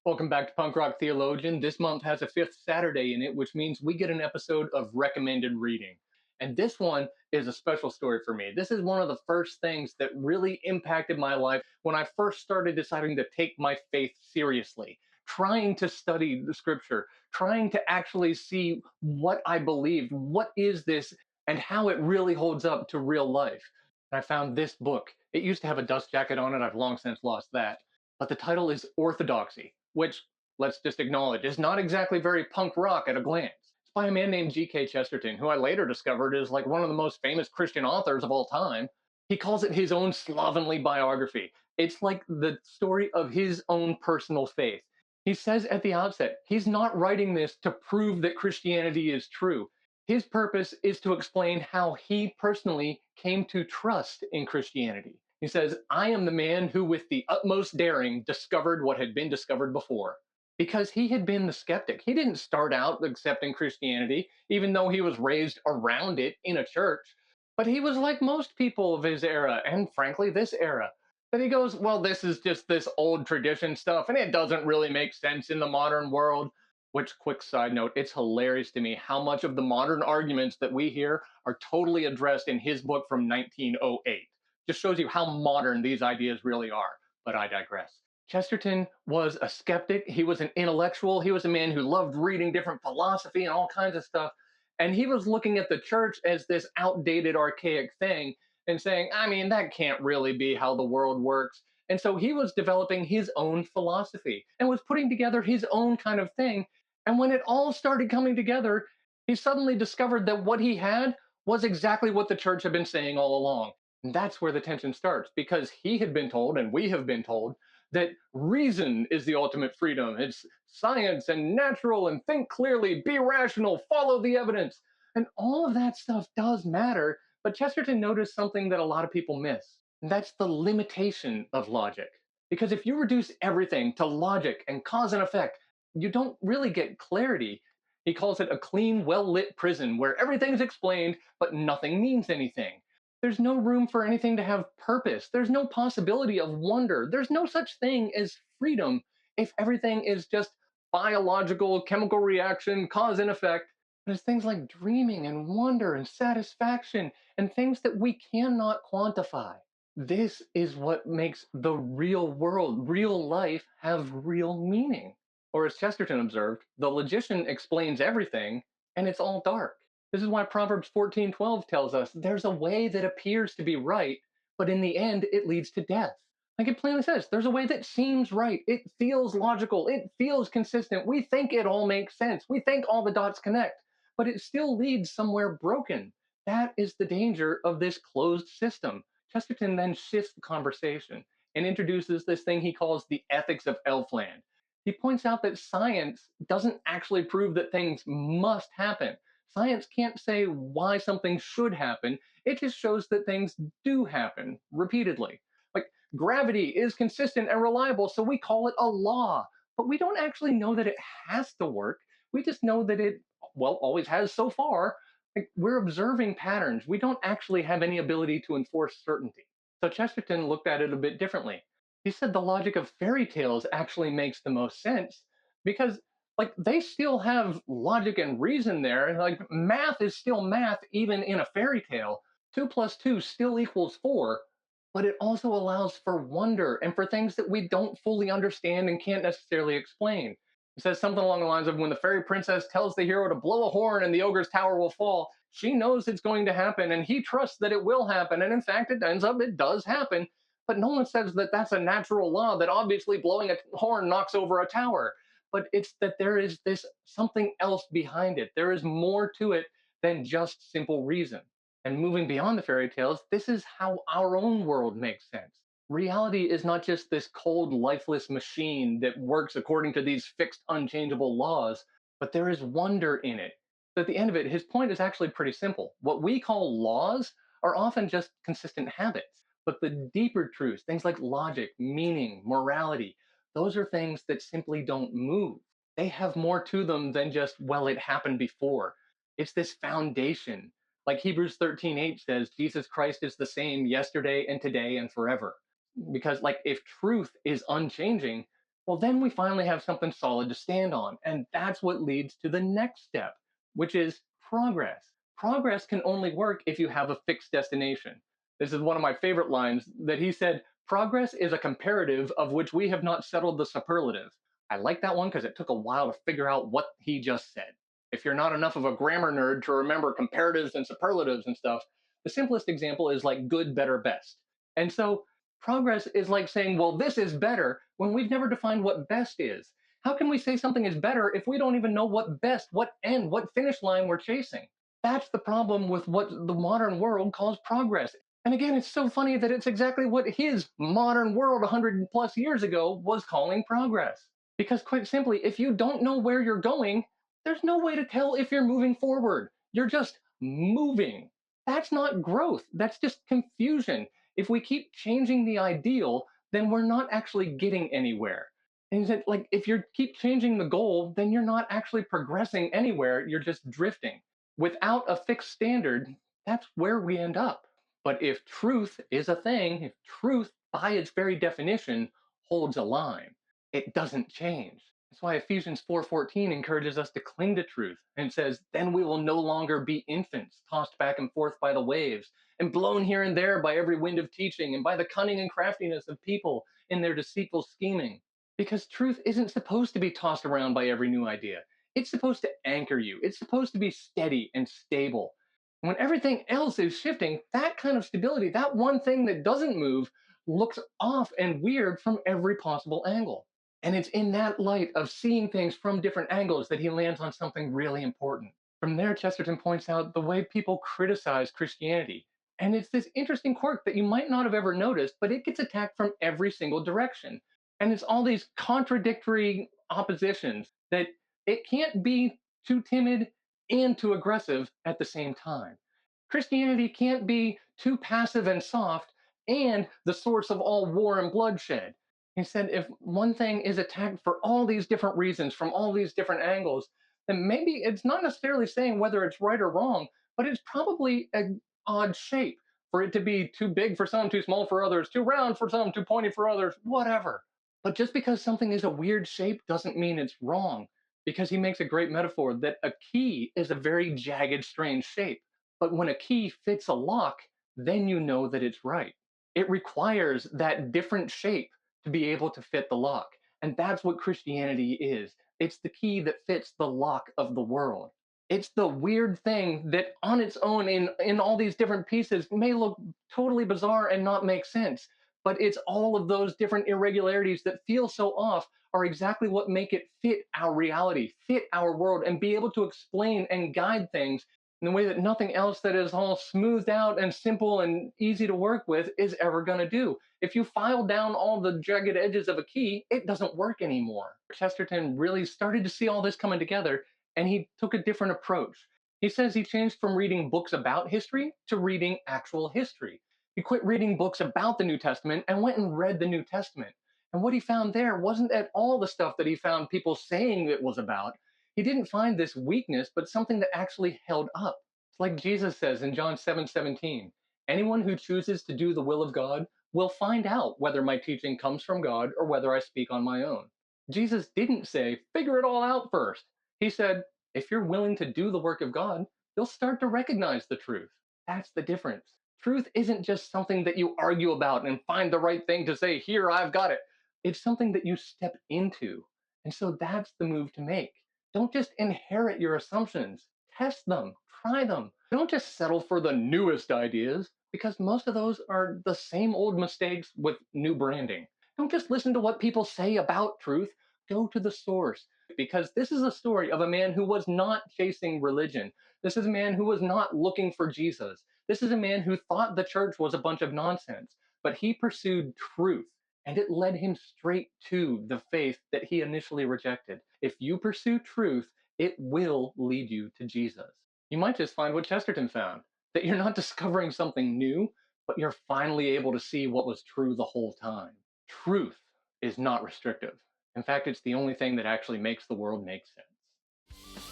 Welcome back to Punk Rock Theologian. This month has a fifth Saturday in it, which means we get an episode of recommended reading. And this one is a special story for me. This is one of the first things that really impacted my life when I first started deciding to take my faith seriously, trying to study the scripture, trying to actually see what I believed, what is this, and how it really holds up to real life. And I found this book. It used to have a dust jacket on it. I've long since lost that, but the title is Orthodoxy, which, let's just acknowledge, is not exactly very punk rock at a glance. It's by a man named G.K. Chesterton, who I later discovered is like one of the most famous Christian authors of all time. He calls it his own slovenly biography. It's like the story of his own personal faith. He says at the outset, he's not writing this to prove that Christianity is true. His purpose is to explain how he personally came to trust in Christianity. He says, I am the man who, with the utmost daring, discovered what had been discovered before. Because he had been the skeptic. He didn't start out accepting Christianity, even though he was raised around it in a church. But he was like most people of his era, and frankly, this era. That he goes, well, this is just this old tradition stuff, and it doesn't really make sense in the modern world. Which, quick side note, it's hilarious to me how much of the modern arguments that we hear are totally addressed in his book from 1908. Just shows you how modern these ideas really are. But I digress. Chesterton was a skeptic. He was an intellectual. He was a man who loved reading different philosophy and all kinds of stuff. And he was looking at the church as this outdated, archaic thing and saying, I mean, that can't really be how the world works. And so he was developing his own philosophy and was putting together his own kind of thing. And when it all started coming together, he suddenly discovered that what he had was exactly what the church had been saying all along. And that's where the tension starts because he had been told, and we have been told, that reason is the ultimate freedom. It's science and natural and think clearly, be rational, follow the evidence. And all of that stuff does matter. But Chesterton noticed something that a lot of people miss, and that's the limitation of logic. Because if you reduce everything to logic and cause and effect, you don't really get clarity. He calls it a clean, well lit prison where everything's explained, but nothing means anything. There's no room for anything to have purpose. There's no possibility of wonder. There's no such thing as freedom if everything is just biological, chemical reaction, cause and effect. There's things like dreaming and wonder and satisfaction and things that we cannot quantify. This is what makes the real world, real life, have real meaning. Or as Chesterton observed, the logician explains everything and it's all dark. This is why Proverbs 14:12 tells us there's a way that appears to be right, but in the end it leads to death. Like it plainly says, there's a way that seems right. It feels logical. It feels consistent. We think it all makes sense. We think all the dots connect, but it still leads somewhere broken. That is the danger of this closed system. Chesterton then shifts the conversation and introduces this thing he calls the ethics of Elfland. He points out that science doesn't actually prove that things must happen. Science can't say why something should happen. It just shows that things do happen repeatedly. Like gravity is consistent and reliable, so we call it a law. But we don't actually know that it has to work. We just know that it, well, always has so far. Like, we're observing patterns. We don't actually have any ability to enforce certainty. So Chesterton looked at it a bit differently. He said the logic of fairy tales actually makes the most sense because like they still have logic and reason there. Like math is still math even in a fairy tale. 2 plus 2 still equals 4, but it also allows for wonder and for things that we don't fully understand and can't necessarily explain. It says something along the lines of when the fairy princess tells the hero to blow a horn and the ogre's tower will fall, she knows it's going to happen and he trusts that it will happen. And in fact, it ends up, it does happen. But no one says that that's a natural law, that obviously blowing a horn knocks over a tower. But it's that there is this something else behind it. There is more to it than just simple reason. And moving beyond the fairy tales, this is how our own world makes sense. Reality is not just this cold, lifeless machine that works according to these fixed, unchangeable laws, but there is wonder in it. So at the end of it, his point is actually pretty simple. What we call laws are often just consistent habits. But the deeper truths, things like logic, meaning, morality, those are things that simply don't move. They have more to them than just, well, it happened before. It's this foundation. Like Hebrews 13:8 says, Jesus Christ is the same yesterday and today and forever. Because, like, if truth is unchanging, well, then we finally have something solid to stand on. And that's what leads to the next step, which is progress. Progress can only work if you have a fixed destination. This is one of my favorite lines that he said: progress is a comparative of which we have not settled the superlative. I like that one because it took a while to figure out what he just said. If you're not enough of a grammar nerd to remember comparatives and superlatives and stuff, the simplest example is like good, better, best. And so progress is like saying, well, this is better when we've never defined what best is. How can we say something is better if we don't even know what best, what end, what finish line we're chasing? That's the problem with what the modern world calls progress. And again, it's so funny that it's exactly what his modern world 100 plus years ago was calling progress. Because quite simply, if you don't know where you're going, there's no way to tell if you're moving forward. You're just moving. That's not growth. That's just confusion. If we keep changing the ideal, then we're not actually getting anywhere. And like if you keep changing the goal, then you're not actually progressing anywhere. You're just drifting. Without a fixed standard, that's where we end up. But if truth is a thing, if truth by its very definition holds a line, it doesn't change. That's why Ephesians 4:14 encourages us to cling to truth and says, "Then we will no longer be infants, tossed back and forth by the waves, and blown here and there by every wind of teaching, and by the cunning and craftiness of people in their deceitful scheming." Because truth isn't supposed to be tossed around by every new idea. It's supposed to anchor you. It's supposed to be steady and stable. When everything else is shifting, that kind of stability, that one thing that doesn't move, looks off and weird from every possible angle. And it's in that light of seeing things from different angles that he lands on something really important. From there, Chesterton points out the way people criticize Christianity. And it's this interesting quirk that you might not have ever noticed, but it gets attacked from every single direction. And it's all these contradictory oppositions that it can't be too timid and too aggressive at the same time. Christianity can't be too passive and soft and the source of all war and bloodshed. He said if one thing is attacked for all these different reasons from all these different angles, then maybe it's not necessarily saying whether it's right or wrong, but it's probably an odd shape for it to be too big for some, too small for others, too round for some, too pointy for others, whatever. But just because something is a weird shape doesn't mean it's wrong, because he makes a great metaphor that a key is a very jagged, strange shape. But when a key fits a lock, then you know that it's right. It requires that different shape to be able to fit the lock. And that's what Christianity is. It's the key that fits the lock of the world. It's the weird thing that on its own in all these different pieces may look totally bizarre and not make sense. But it's all of those different irregularities that feel so off are exactly what make it fit our reality, fit our world, and be able to explain and guide things in a way that nothing else that is all smoothed out and simple and easy to work with is ever going to do. If you file down all the jagged edges of a key, it doesn't work anymore. Chesterton really started to see all this coming together, and he took a different approach. He says he changed from reading books about history to reading actual history. He quit reading books about the New Testament and went and read the New Testament. And what he found there wasn't at all the stuff that he found people saying it was about. He didn't find this weakness, but something that actually held up. It's like Jesus says in John 7:17. Anyone who chooses to do the will of God will find out whether my teaching comes from God or whether I speak on my own. Jesus didn't say, figure it all out first. He said, if you're willing to do the work of God, you'll start to recognize the truth. That's the difference. Truth isn't just something that you argue about and find the right thing to say, here, I've got it. It's something that you step into. And so that's the move to make. Don't just inherit your assumptions. Test them, try them. Don't just settle for the newest ideas, because most of those are the same old mistakes with new branding. Don't just listen to what people say about truth. Go to the source, because this is a story of a man who was not chasing religion. This is a man who was not looking for Jesus. This is a man who thought the church was a bunch of nonsense, but he pursued truth, and it led him straight to the faith that he initially rejected. If you pursue truth, it will lead you to Jesus. You might just find what Chesterton found, that you're not discovering something new, but you're finally able to see what was true the whole time. Truth is not restrictive. In fact, it's the only thing that actually makes the world make sense.